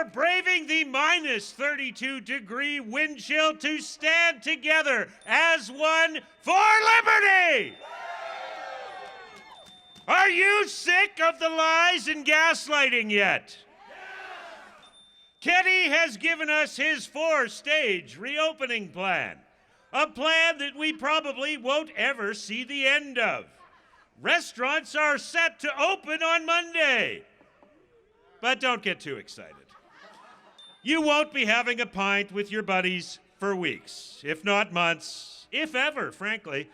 for braving the minus 32-degree wind chill to stand together as one for liberty? Are you sick of the lies and gaslighting yet? Kenny has given us his 4-stage reopening plan, a plan that we probably won't ever see the end of. Restaurants are set to open on Monday. But don't get too excited. You won't be having a pint with your buddies for weeks, if not months, if ever, frankly.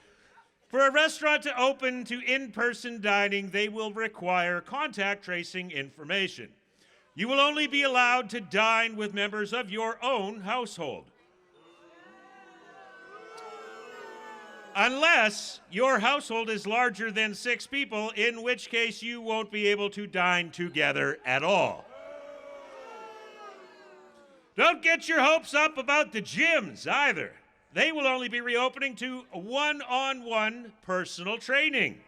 For a restaurant to open to in-person dining, they will require contact tracing information. You will only be allowed to dine with members of your own household. Unless your household is larger than 6 people, in which case you won't be able to dine together at all. Don't get your hopes up about the gyms either. They will only be reopening to one-on-one personal training.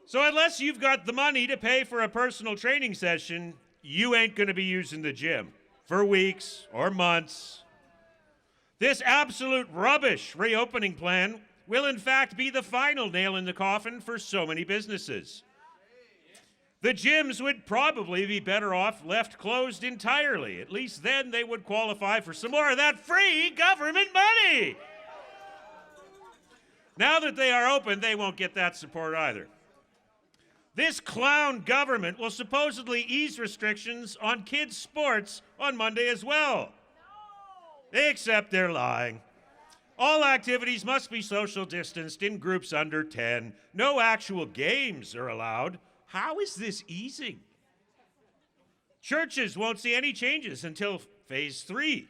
So unless you've got the money to pay for a personal training session, you ain't going to be using the gym for weeks or months. This absolute rubbish reopening plan will in fact be the final nail in the coffin for so many businesses. The gyms would probably be better off left closed entirely. At least then they would qualify for some more of that free government money. Now that they are open, they won't get that support either. This clown government will supposedly ease restrictions on kids' sports on Monday as well. Except they're lying. All activities must be social distanced in groups under 10. No actual games are allowed. How is this easing? Churches won't see any changes until phase 3,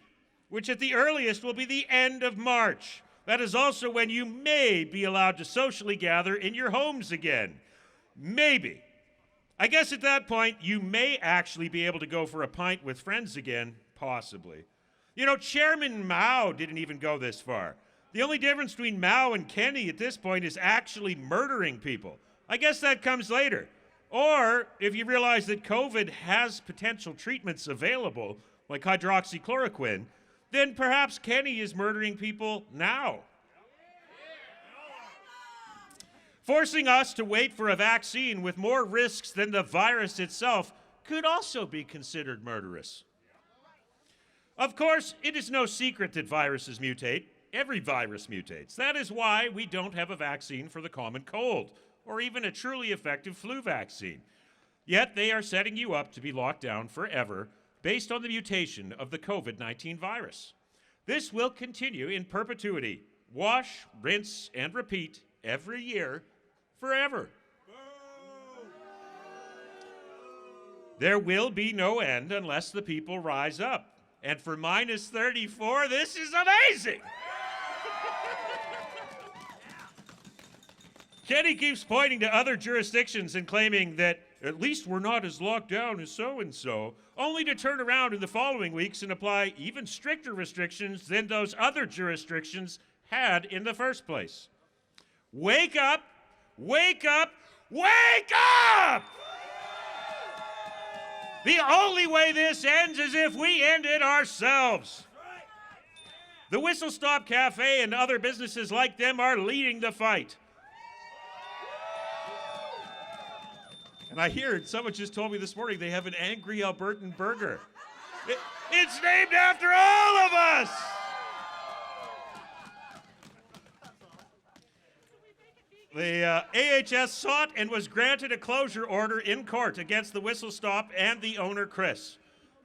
which at the earliest will be the end of March. That is also when you may be allowed to socially gather in your homes again. Maybe. I guess at that point, you may actually be able to go for a pint with friends again, possibly. You know, Chairman Mao didn't even go this far. The only difference between Mao and Kenny at this point is actually murdering people. I guess that comes later. Or, if you realize that COVID has potential treatments available, like hydroxychloroquine, then perhaps Kenny is murdering people now. Forcing us to wait for a vaccine with more risks than the virus itself could also be considered murderous. Of course, it is no secret that viruses mutate. Every virus mutates. That is why we don't have a vaccine for the common cold, or even a truly effective flu vaccine. Yet they are setting you up to be locked down forever based on the mutation of the COVID-19 virus. This will continue in perpetuity. Wash, rinse, and repeat every year, forever. There will be no end unless the people rise up. And for minus 34, this is amazing! Kenny keeps pointing to other jurisdictions and claiming that at least we're not as locked down as so-and-so, only to turn around in the following weeks and apply even stricter restrictions than those other jurisdictions had in the first place. Wake up! Wake up! Wake up! The only way this ends is if we end it ourselves. The Whistle Stop Cafe and other businesses like them are leading the fight. And I hear, someone just told me this morning, they have an Angry Albertan burger. It's named after all of us! The AHS sought and was granted a closure order in court against the Whistle Stop and the owner, Chris.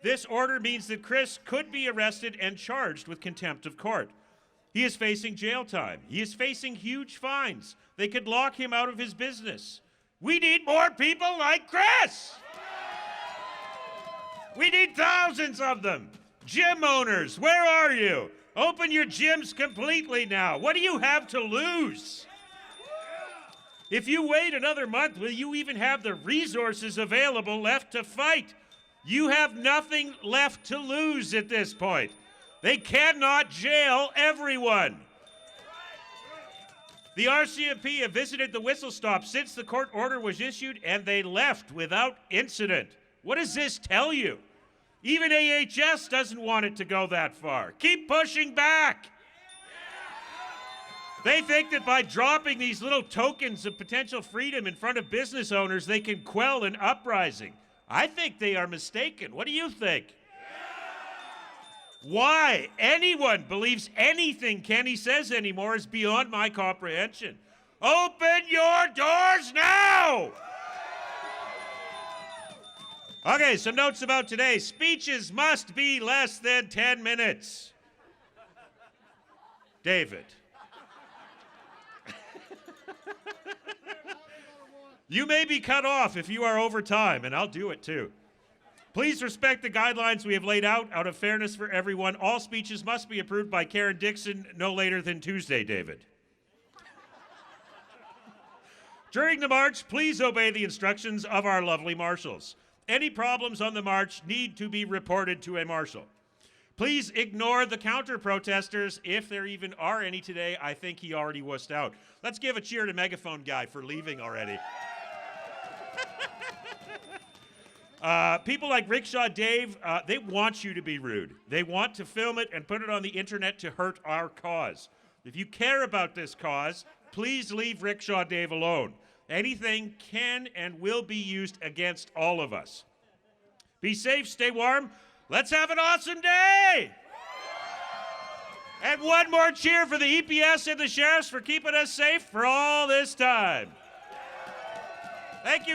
This order means that Chris could be arrested and charged with contempt of court. He is facing jail time. He is facing huge fines. They could lock him out of his business. We need more people like Chris! We need thousands of them. Gym owners, where are you? Open your gyms completely now. What do you have to lose? If you wait another month, will you even have the resources available left to fight? You have nothing left to lose at this point. They cannot jail everyone. The RCMP have visited the Whistle Stop since the court order was issued, and they left without incident. What does this tell you? Even AHS doesn't want it to go that far. Keep pushing back. They think that by dropping these little tokens of potential freedom in front of business owners, they can quell an uprising. I think they are mistaken. What do you think? Why anyone believes anything Kenny says anymore is beyond my comprehension. Open your doors now! Okay, some notes about today. Speeches must be less than 10 minutes. David. You may be cut off if you are over time, and I'll do it too. Please respect the guidelines we have laid out of fairness for everyone. All speeches must be approved by Karen Dixon no later than Tuesday, David. During the march, please obey the instructions of our lovely marshals. Any problems on the march need to be reported to a marshal. Please ignore the counter-protesters, if there even are any today. I think he already wussed out. Let's give a cheer to Megaphone Guy for leaving already. People like Rickshaw Dave, they want you to be rude. They want to film it and put it on the internet to hurt our cause. If you care about this cause, please leave Rickshaw Dave alone. Anything can and will be used against all of us. Be safe, stay warm. Let's have an awesome day! And one more cheer for the EPS and the sheriffs for keeping us safe for all this time. Thank you.